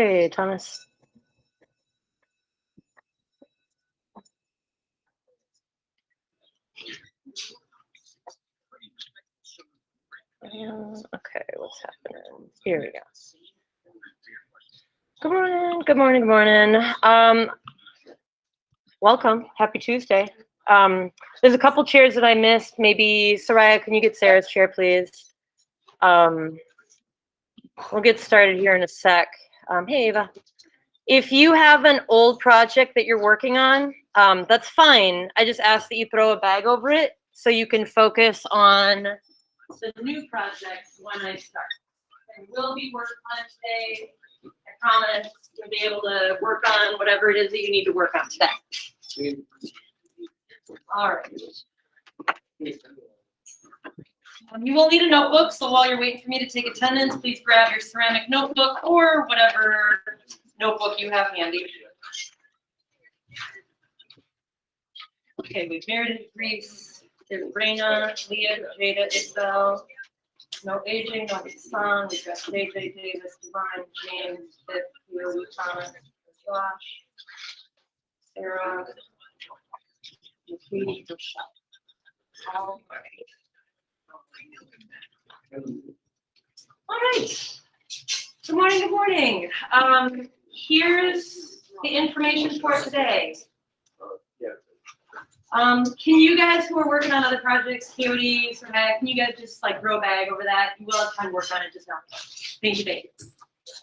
Hey, Thomas. Okay, what's happening? Here we go. Good morning, good morning, good morning. Welcome, happy Tuesday. There's a couple chairs that I missed. Maybe, Soraya, can you get Sarah's chair, please? We'll get started here in a sec. Hey, Ava. If you have an old project that you're working on, that's fine. I just ask that you throw a bag over it so you can focus on the new project when I start. And we'll be working on it today. I promise you'll be able to work on whatever it is that you need to work on today. All right. You will need a notebook, so while you're waiting for me to take attendance, please grab your ceramic notebook or whatever notebook you have handy. Okay, we've Meredith, Reese, there's Raina, Leah, Jada, Isabel. No aging, no son. We've got JJ, Davis, Divine, James, Pip, Hugh, Thomas, Josh, Sarah, Katie, Michelle. All right. Good morning, good morning. Here's the information for today. Can you guys who are working on other projects, Coyote, Soraya, can you guys just like throw a bag over that? You will have time to work on it, just not. Thank you, thank you.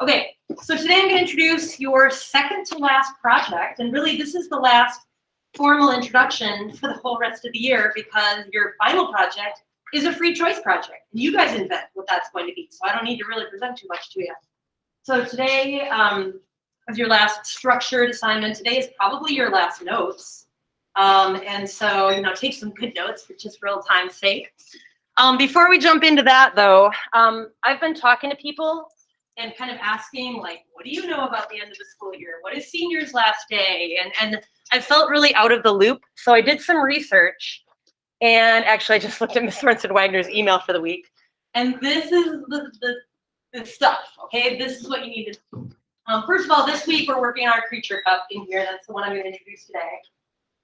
Okay, so today I'm going to introduce your second to last project, and really this is the last formal introduction for the whole rest of the year because your final project is a free choice project. You guys invent what that's going to be, so I don't need to really present too much to you. So today, as your last structured assignment, today is probably your last notes. And so, take some good notes for just real time's sake. Before we jump into that, though, I've been talking to people and kind of asking, like, what do you know about the end of the school year? What is seniors' last day? And I felt really out of the loop, so I did some research. And actually, I just looked at Ms. Sorensen-Wagner's email for the week. And this is the stuff, okay? This is what you need to do. First of all, this week we're working on our creature cup in here. That's the one I'm going to introduce today.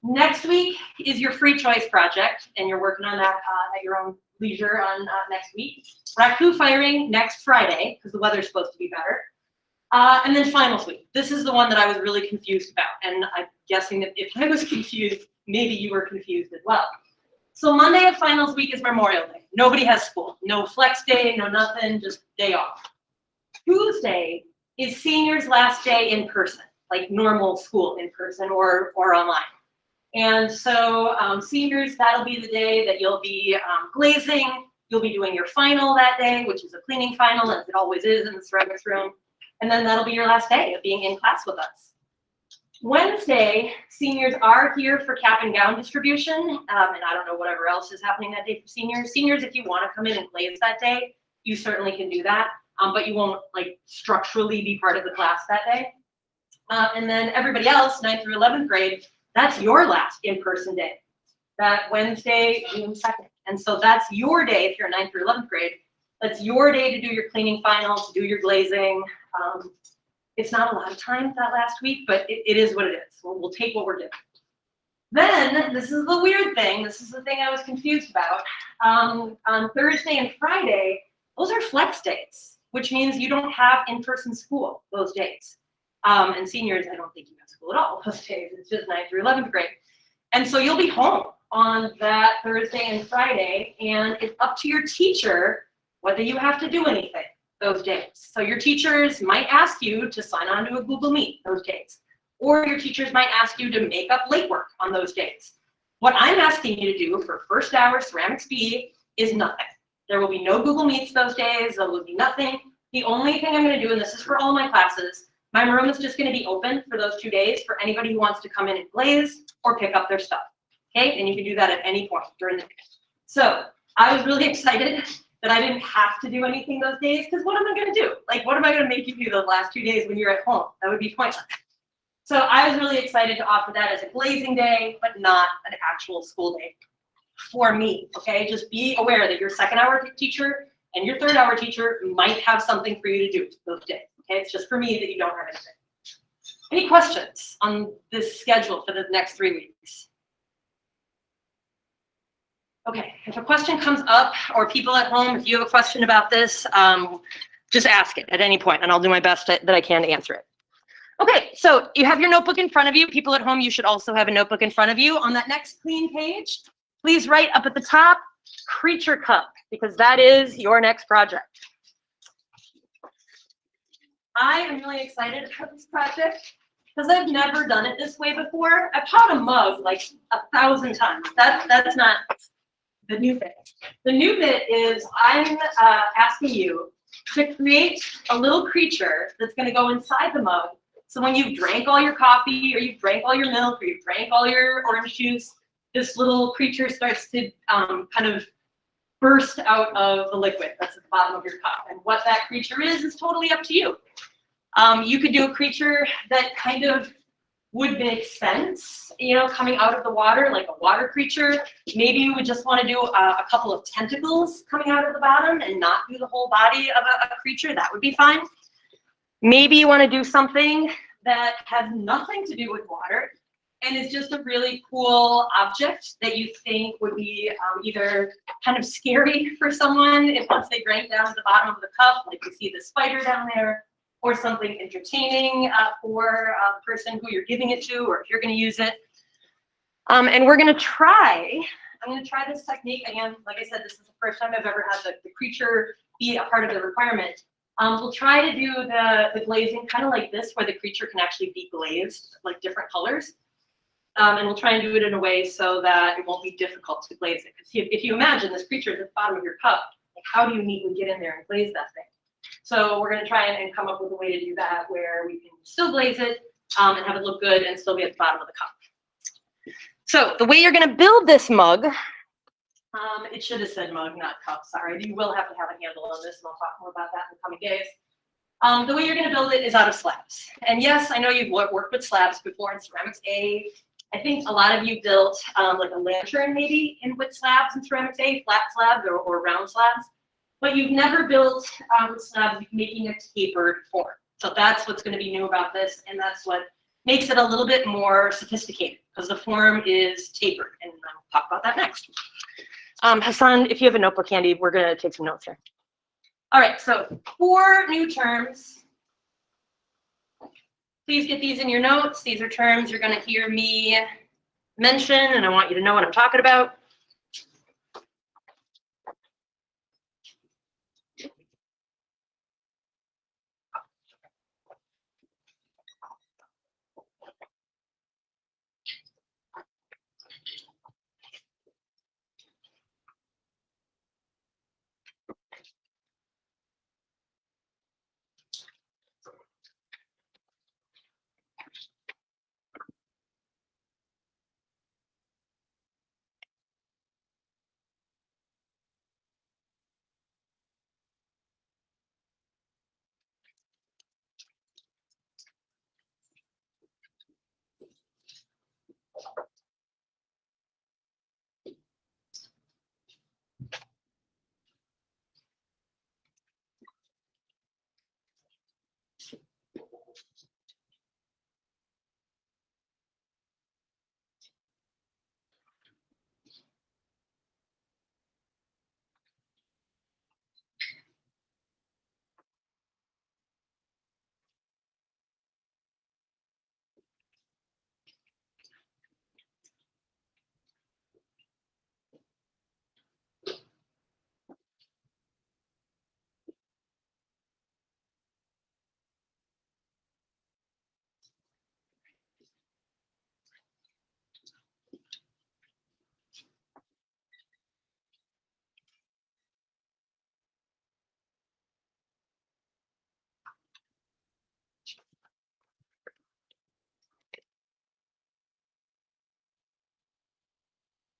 Next week is your free choice project, and you're working on that at your own leisure on next week. Raku firing next Friday, because the weather's supposed to be better. And then finals week. This is the one that I was really confused about, and I'm guessing that if I was confused, maybe you were confused as well. So Monday of finals week is Memorial Day. Nobody has school. No flex day, no nothing, just day off. Tuesday is seniors' last day in person, like normal school in person or online. And so seniors, that'll be the day that you'll be glazing. You'll be doing your final that day, which is a cleaning final, as it always is in the ceramics room. And then that'll be your last day of being in class with us. Wednesday, seniors are here for cap and gown distribution. And I don't know whatever else is happening that day for seniors. Seniors, if you want to come in and glaze that day, you certainly can do that. But you won't like structurally be part of the class that day. And then everybody else, 9th through 11th grade, that's your last in-person day, that Wednesday, June 2nd. And so that's your day if you're 9th through 11th grade. That's your day to do your cleaning final, to do your glazing. It's not a lot of time that last week, but it is what it is. We'll take what we're doing. Then, this is the weird thing. This is the thing I was confused about. On Thursday and Friday, those are flex days, which means you don't have in-person school those days. And seniors, I don't think you have school at all those days. It's just 9th through 11th grade. And so you'll be home on that Thursday and Friday, and it's up to your teacher whether you have to do anything those days. So your teachers might ask you to sign on to a Google Meet those days, or your teachers might ask you to make up late work on those days. What I'm asking you to do for first hour ceramics B is nothing. There will be no Google Meets those days. There will be nothing. The only thing I'm going to do, and this is for all my classes, my room is just going to be open for those 2 days for anybody who wants to come in and glaze or pick up their stuff. Okay, and you can do that at any point during the day. So I was really excited that I didn't have to do anything those days, because what am I going to do? Like, what am I going to make you do those last 2 days when you're at home? That would be pointless. So I was really excited to offer that as a glazing day, but not an actual school day for me, okay? Just be aware that your second hour teacher and your third hour teacher might have something for you to do those days, Okay, it's just for me that you don't have anything. Any questions on this schedule for the next 3 weeks? Okay, if a question comes up, or people at home, if you have a question about this, just ask it at any point, and I'll do my best that I can to answer it. Okay, so you have your notebook in front of you. People at home, you should also have a notebook in front of you. On that next clean page, please write up at the top, Creature Cup, because that is your next project. I am really excited about this project because I've never done it this way before. I've taught a mug like 1,000 times. That's not the new bit. The new bit is I'm asking you to create a little creature that's going to go inside the mug. So when you've drank all your coffee, or you've drank all your milk, or you've drank all your orange juice, this little creature starts to kind of burst out of the liquid that's at the bottom of your cup. And what that creature is totally up to you. You could do a creature that kind of would make sense, coming out of the water, like a water creature. Maybe you would just want to do a couple of tentacles coming out of the bottom and not do the whole body of a creature. That would be fine. Maybe you want to do something that has nothing to do with water and is just a really cool object that you think would be either kind of scary for someone if once they drank down to the bottom of the cup, like you see the spider down there, or something entertaining for the person who you're giving it to, or if you're going to use it. And I'm going to try this technique. Again, like I said, this is the first time I've ever had the creature be a part of the requirement. We'll try to do the glazing kind of like this, where the creature can actually be glazed, like different colors. And we'll try and do it in a way so that it won't be difficult to glaze it. Because if you imagine this creature is at the bottom of your cup, like how do you neatly get in there and glaze that thing? So we're going to try and come up with a way to do that where we can still glaze it and have it look good and still be at the bottom of the cup. So the way you're going to build this mug, it should have said mug, not cup, sorry. You will have to have a handle on this, and I'll talk more about that in the coming days. The way you're going to build it is out of slabs. And yes, I know you've worked with slabs before in Ceramics A. I think a lot of you built like a lantern maybe with slabs in Ceramics A, flat slabs or round slabs. But you've never built slabs making a tapered form. So that's what's going to be new about this, and that's what makes it a little bit more sophisticated, because the form is tapered, and I'll talk about that next. Hassan, if you have a notebook handy, we're going to take some notes here. All right, so 4 new terms. Please get these in your notes. These are terms you're going to hear me mention, and I want you to know what I'm talking about.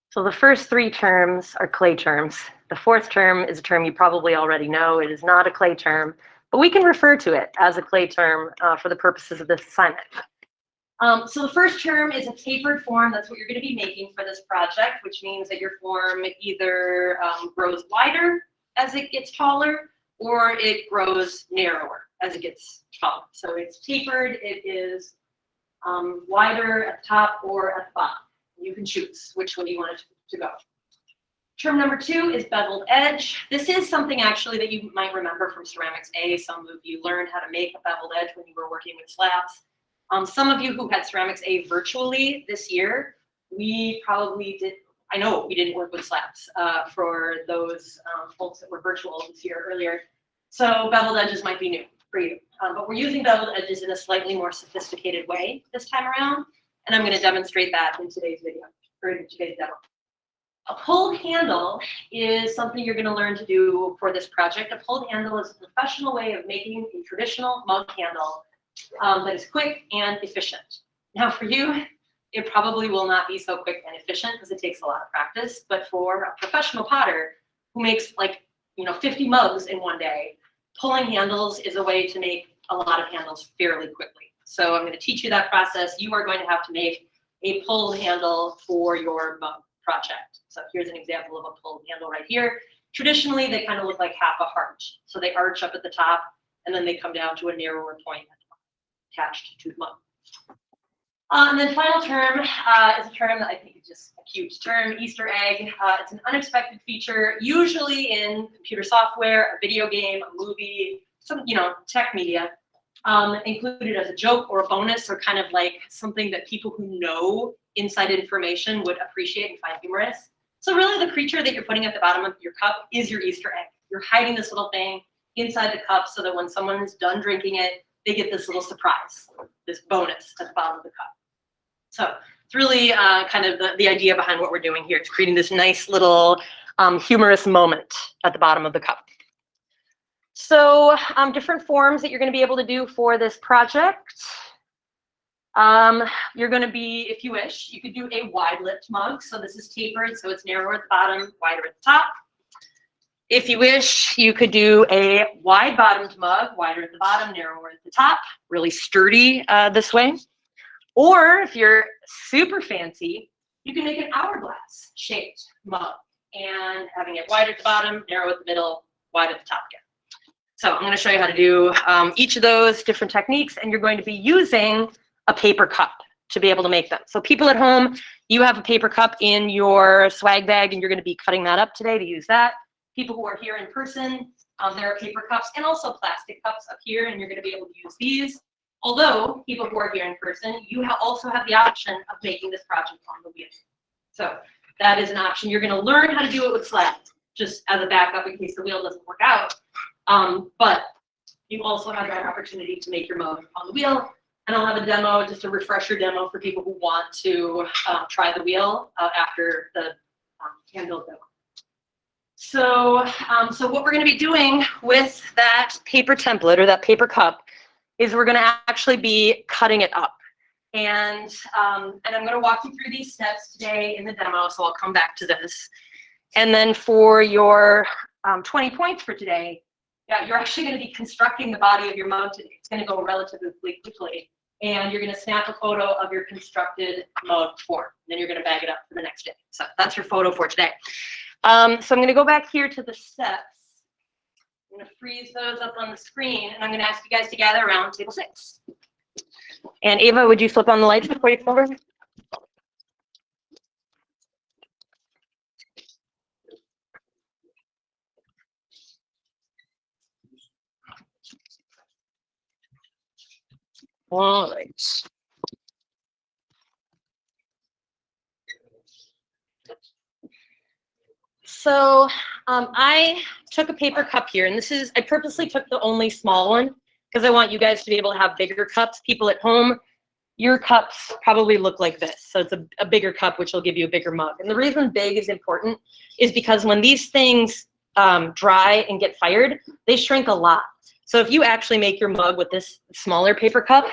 So the first 3 terms are clay terms. The 4th term is a term you probably already know. It is not a clay term, but we can refer to it as a clay term for the purposes of this assignment. So the first term is a tapered form. That's what you're going to be making for this project, which means that your form either grows wider as it gets taller, or it grows narrower as it gets taller. So it's tapered, it is wider at the top or at the bottom. You can choose which way you want it to go. Term number 2 is beveled edge. This is something actually that you might remember from Ceramics A. Some of you learned how to make a beveled edge when you were working with slabs. Some of you who had Ceramics A virtually this year, we probably did, I know we didn't work with slabs for those folks that were virtual this year earlier. So beveled edges might be new for you. But we're using beveled edges in a slightly more sophisticated way this time around. And I'm going to demonstrate that in today's video, or in today's demo. A pulled handle is something you're going to learn to do for this project. A pulled handle is a professional way of making a traditional mug handle that is quick and efficient. Now for you, it probably will not be so quick and efficient because it takes a lot of practice, but for a professional potter who makes 50 mugs in one day, pulling handles is a way to make a lot of handles fairly quickly. So I'm going to teach you that process. You are going to have to make a pulled handle for your mug project. So here's an example of a pulled handle right here. Traditionally, they kind of look like half a heart. So they arch up at the top, and then they come down to a narrower point attached to the mug. And then final term is a term that I think is just a cute term, Easter egg. It's an unexpected feature, usually in computer software, a video game, a movie, some tech media, included as a joke or a bonus, or kind of like something that people who know inside information would appreciate and find humorous. So really the creature that you're putting at the bottom of your cup is your Easter egg. You're hiding this little thing inside the cup so that when someone is done drinking it, they get this little surprise, this bonus at the bottom of the cup. So it's really kind of the idea behind what we're doing here. It's creating this nice little humorous moment at the bottom of the cup. So different forms that you're going to be able to do for this project. You're going to be, if you wish, you could do a wide-lipped mug. So this is tapered, so it's narrower at the bottom, wider at the top. If you wish, you could do a wide-bottomed mug, wider at the bottom, narrower at the top, really sturdy this way. Or if you're super fancy, you can make an hourglass shaped mug and having it wide at the bottom, narrow at the middle, wide at the top again. So I'm going to show you how to do each of those different techniques, and you're going to be using a paper cup to be able to make them. So people at home, you have a paper cup in your swag bag, and you're going to be cutting that up today to use that. People who are here in person, there are paper cups and also plastic cups up here, and you're going to be able to use these. Although people who are here in person, you also have the option of making this project on the wheel. So that is an option. You're going to learn how to do it with slabs, just as a backup in case the wheel doesn't work out. But you also have that opportunity to make your mug on the wheel. And I'll have a demo, just a refresher demo for people who want to try the wheel after the hand-built demo. So, so what we're going to be doing with that paper template or that paper cup is we're going to actually be cutting it up. And I'm going to walk you through these steps today in the demo, so I'll come back to this. And then for your 20 points for today, yeah, you're actually going to be constructing the body of your mug today. It's going to go relatively quickly. And you're going to snap a photo of your constructed mug form. Then you're going to bag it up for the next day. So that's your photo for today. So I'm going to go back here to the steps. I'm going to freeze those up on the screen, and I'm going to ask you guys to gather around table 6. And Ava, would you flip on the lights before you come over? All right. So I took a paper cup here, and I purposely took the only small one because I want you guys to be able to have bigger cups. People at home, your cups probably look like this. So it's a bigger cup, which will give you a bigger mug. And the reason big is important is because when these things dry and get fired, they shrink a lot. So if you actually make your mug with this smaller paper cup,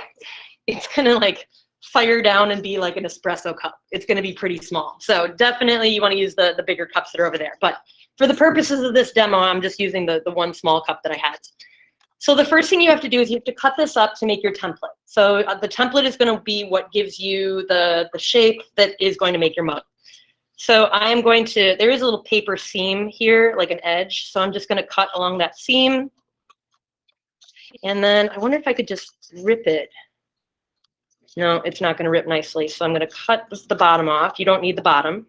it's going to like fire down and be like an espresso cup. It's going to be pretty small. So definitely you want to use the bigger cups that are over there. But for the purposes of this demo, I'm just using the one small cup that I had. So the first thing you have to do is you have to cut this up to make your template. So the template is going to be what gives you the shape that is going to make your mug. So I'm going to, there is a little paper seam here, like an edge. So I'm just going to cut along that seam. And then I wonder if I could just rip it. No, it's not going to rip nicely. So I'm going to cut the bottom off. You don't need the bottom.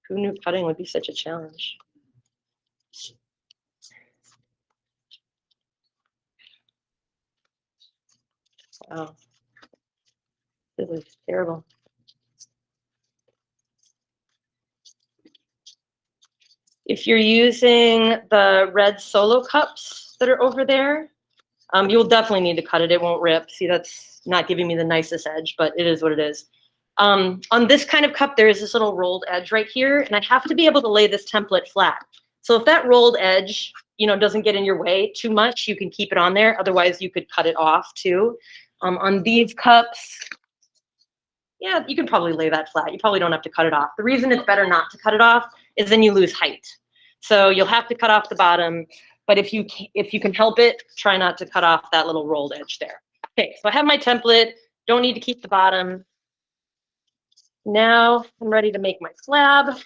Who knew cutting would be such a challenge? Wow. This is terrible. If you're using the red solo cups that are over there, you'll definitely need to cut it. It won't rip. See, that's not giving me the nicest edge, but it is what it is. On this kind of cup, there is this little rolled edge right here, and I have to be able to lay this template flat. So if that rolled edge, doesn't get in your way too much, you can keep it on there. Otherwise, you could cut it off too. On these cups, yeah, you can probably lay that flat. You probably don't have to cut it off. The reason it's better not to cut it off is then you lose height. So you'll have to cut off the bottom, but if you can help it, try not to cut off that little rolled edge there. Okay, so I have my template. Don't need to keep the bottom. Now I'm ready to make my slab.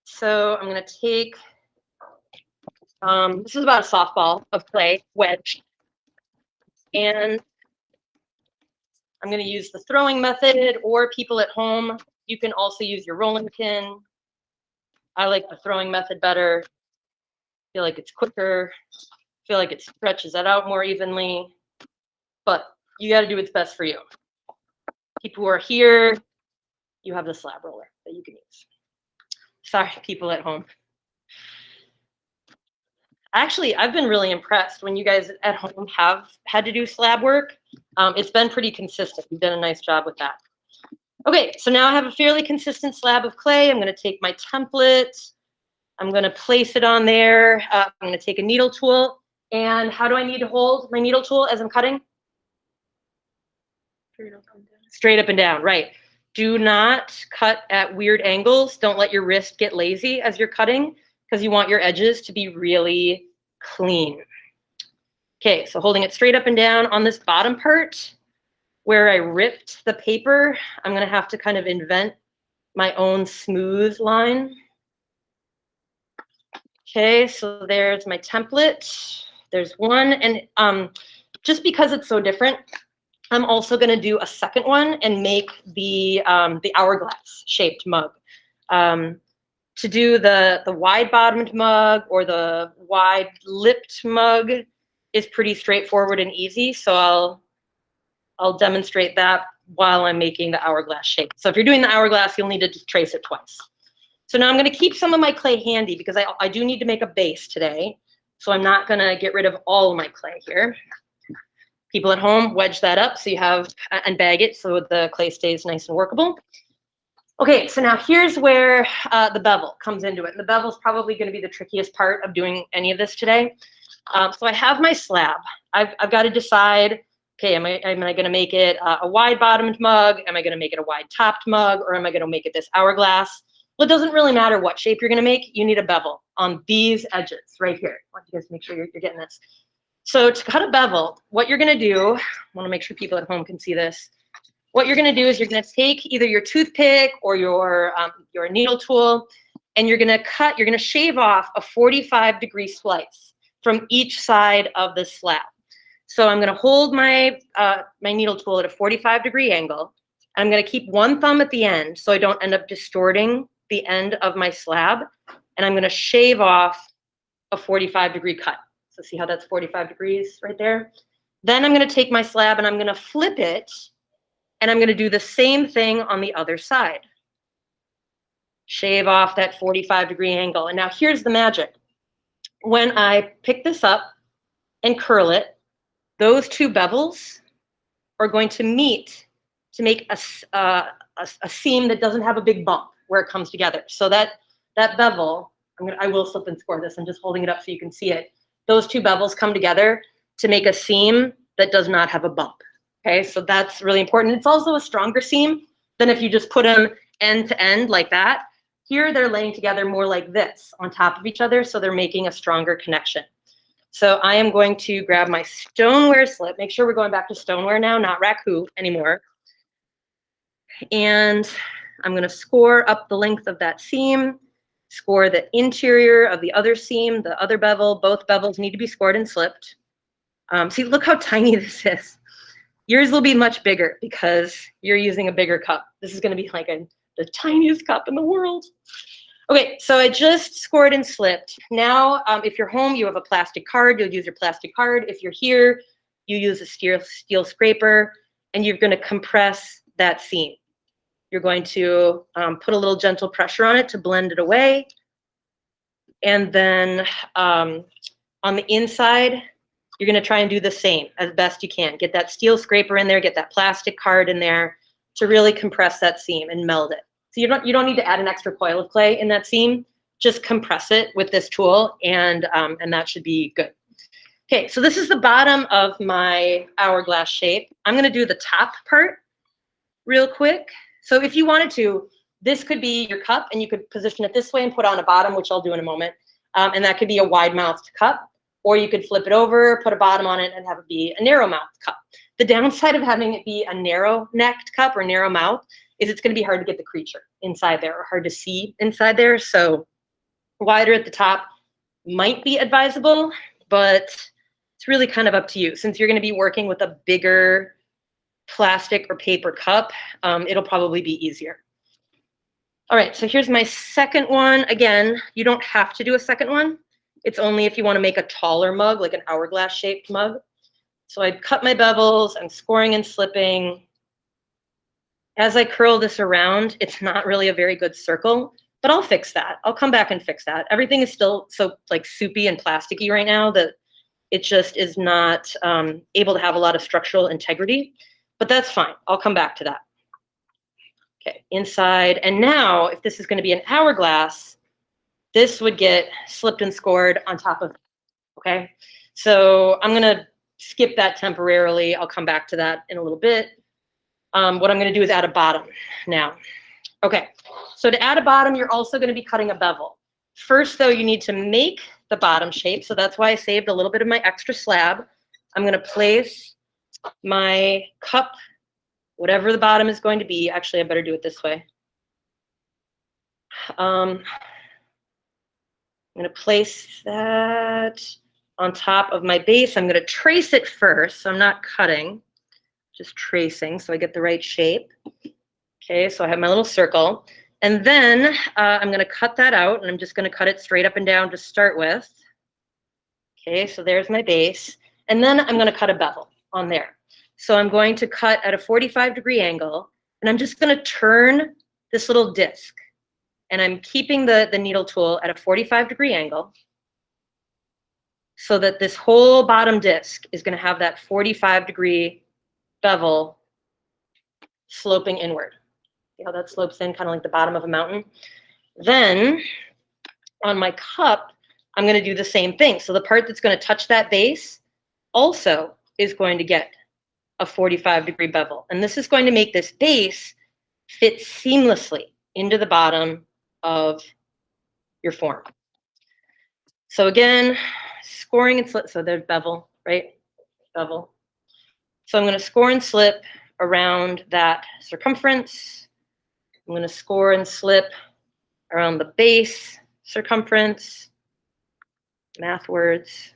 So I'm going to take, this is about a softball of clay wedge, and I'm going to use the throwing method, or people at home, you can also use your rolling pin. I like the throwing method better. Feel like it's quicker. Feel like it stretches that out more evenly. But you got to do what's best for you. People who are here, you have the slab roller that you can use. Sorry, people at home. Actually, I've been really impressed when you guys at home have had to do slab work. It's been pretty consistent. You've done a nice job with that. Okay, so now I have a fairly consistent slab of clay. I'm going to take my template. I'm going to place it on there. I'm going to take a needle tool. And how do I need to hold my needle tool as I'm cutting? Straight up and down, right. Do not cut at weird angles. Don't let your wrist get lazy as you're cutting, because you want your edges to be really clean. Okay, so holding it straight up and down on this bottom part where I ripped the paper, I'm going to have to kind of invent my own smooth line. Okay, so there's my template. There's one, and just because it's so different, I'm also going to do a second one and make the hourglass shaped mug. To do the wide bottomed mug or the wide lipped mug is pretty straightforward and easy. So I'll demonstrate that while I'm making the hourglass shape. So if you're doing the hourglass, you'll need to trace it twice. So now I'm going to keep some of my clay handy because I do need to make a base today. So I'm not going to get rid of all of my clay here. People at home, wedge that up so you have, and bag it so the clay stays nice and workable. Okay, so now here's where the bevel comes into it. And the bevel is probably going to be the trickiest part of doing any of this today. So I have my slab. I've got to decide, okay, am I going to make it a wide bottomed mug? Am I going to make it a wide topped mug? Or am I going to make it this hourglass? Well, it doesn't really matter what shape you're going to make. You need a bevel on these edges right here. I want you guys to make sure you're getting this. So to cut a bevel, what you're going to do, I want to make sure people at home can see this. What you're going to do is you're going to take either your toothpick or your needle tool, and you're going to shave off a 45-degree slice from each side of the slab. So I'm going to hold my needle tool at a 45-degree angle. And I'm going to keep one thumb at the end so I don't end up distorting the end of my slab. And I'm going to shave off a 45-degree cut. So see how that's 45 degrees right there? Then I'm going to take my slab and I'm going to flip it, and I'm going to do the same thing on the other side. Shave off that 45-degree angle. And now here's the magic. When I pick this up and curl it, those two bevels are going to meet to make a seam that doesn't have a big bump where it comes together. So that bevel, I will slip and score this. I'm just holding it up so you can see it. Those two bevels come together to make a seam that does not have a bump. Okay, so that's really important. It's also a stronger seam than if you just put them end to end like that. Here they're laying together more like this on top of each other, so they're making a stronger connection. So I am going to grab my stoneware slip. Make sure we're going back to stoneware now, not raku anymore. And I'm going to score up the length of that seam, score the interior of the other seam, the other bevel. Both bevels need to be scored and slipped. See, look how tiny this is. Yours will be much bigger because you're using a bigger cup. This is going to be like the tiniest cup in the world. Okay, so I just scored and slipped. Now, if you're home, you have a plastic card. You'll use your plastic card. If you're here, you use a steel scraper, and you're going to compress that seam. You're going to put a little gentle pressure on it to blend it away. And then on the inside, you're going to try and do the same as best you can. Get that steel scraper in there, get that plastic card in there to really compress that seam and meld it. So you don't need to add an extra coil of clay in that seam. Just compress it with this tool, and that should be good. Okay, so this is the bottom of my hourglass shape. I'm going to do the top part real quick. So if you wanted to, this could be your cup, and you could position it this way and put on a bottom, which I'll do in a moment. And that could be a wide-mouthed cup. Or you could flip it over, put a bottom on it, and have it be a narrow-mouthed cup. The downside of having it be a narrow-necked cup or narrow mouth is it's going to be hard to get the creature inside there or hard to see inside there. So wider at the top might be advisable, but it's really kind of up to you. Since you're going to be working with a bigger plastic or paper cup, it'll probably be easier. All right, so here's my second one. Again, you don't have to do a second one. It's only if you want to make a taller mug, like an hourglass shaped mug. So I'd cut my bevels, I'm scoring and slipping. As I curl this around, it's not really a very good circle, but I'll fix that. I'll come back and fix that. Everything is still so like soupy and plasticky right now that it just is not able to have a lot of structural integrity, but that's fine. I'll come back to that. Okay, inside. And now if this is going to be an hourglass, this would get slipped and scored on top of it, okay? So I'm gonna skip that temporarily. I'll come back to that in a little bit. What I'm gonna do is add a bottom now. Okay, so to add a bottom, you're also gonna be cutting a bevel. First though, you need to make the bottom shape. So that's why I saved a little bit of my extra slab. I'm gonna place my cup, whatever the bottom is going to be. Actually, I better do it this way. I'm going to place that on top of my base. I'm going to trace it first, so I'm not cutting, just tracing so I get the right shape. Okay, so I have my little circle. And then I'm going to cut that out, and I'm just going to cut it straight up and down to start with. Okay, so there's my base. And then I'm going to cut a bevel on there. So I'm going to cut at a 45-degree angle, and I'm just going to turn this little disc. And I'm keeping the needle tool at a 45-degree angle so that this whole bottom disc is going to have that 45-degree bevel sloping inward. See how that slopes in, kind of like the bottom of a mountain? Then on my cup, I'm going to do the same thing. So the part that's going to touch that base also is going to get a 45-degree bevel. And this is going to make this base fit seamlessly into the bottom of your form. So again, scoring and slip. So there's bevel, right? Bevel. So I'm going to score and slip around that circumference. I'm going to score and slip around the base circumference. Math words.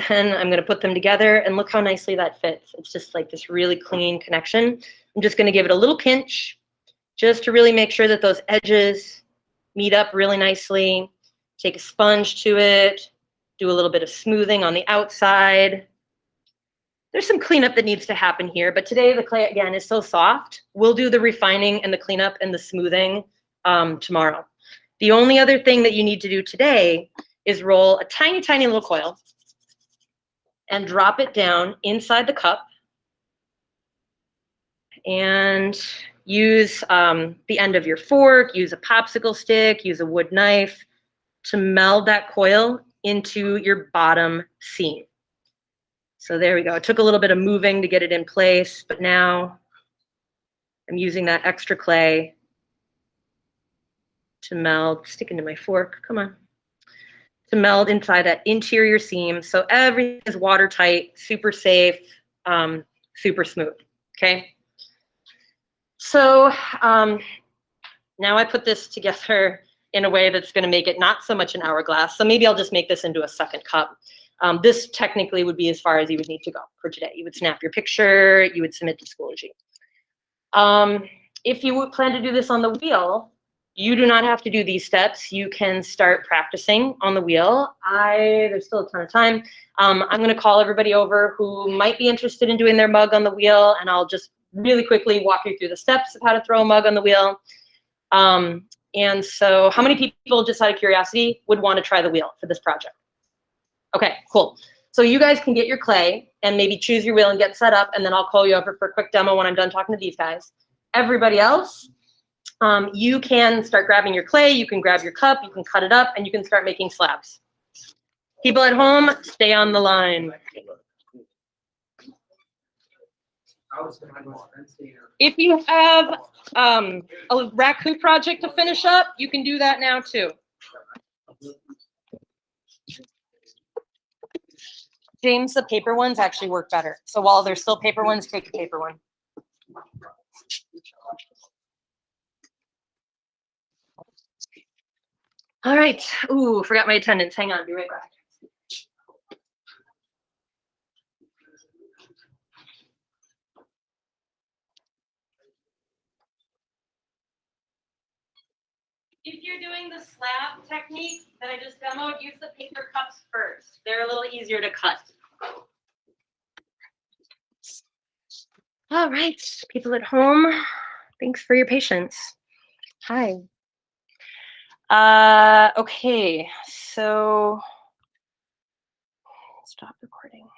Then I'm going to put them together, and look how nicely that fits. It's just like this really clean connection. I'm just going to give it a little pinch just to really make sure that those edges meet up really nicely. Take a sponge to it, do a little bit of smoothing on the outside. There's some cleanup that needs to happen here, but today the clay, again, is so soft. We'll do the refining and the cleanup and the smoothing tomorrow. The only other thing that you need to do today is roll a tiny, tiny little coil and drop it down inside the cup and use the end of your fork, use a popsicle stick, use a wood knife to meld that coil into your bottom seam. So there we go. It took a little bit of moving to get it in place, but now I'm using that extra clay to meld, stick into my fork, come on, to meld inside that interior seam. So everything is watertight, super safe, super smooth, okay? So now I put this together in a way that's gonna make it not so much an hourglass. So maybe I'll just make this into a second cup. This technically would be as far as you would need to go for today. You would snap your picture, you would submit to Schoology. If you would plan to do this on the wheel, you do not have to do these steps. You can start practicing on the wheel. There's still a ton of time. I'm gonna call everybody over who might be interested in doing their mug on the wheel, and I'll just really quickly walk you through the steps of how to throw a mug on the wheel. And so how many people, just out of curiosity, would want to try the wheel for this project? Okay, cool. So you guys can get your clay and maybe choose your wheel and get set up, and then I'll call you over for a quick demo when I'm done talking to these guys. Everybody else, you can start grabbing your clay, you can grab your cup, you can cut it up, and you can start making slabs. People at home, stay on the line. If you have a raccoon project to finish up, you can do that now too. James, the paper ones actually work better. So while there's still paper ones, take a paper one. All right. Ooh, forgot my attendance. Hang on, be right back. If you're doing the slab technique that I just demoed, use the paper cups first. They're a little easier to cut. All right, people at home, thanks for your patience. Hi. Okay, so stop recording.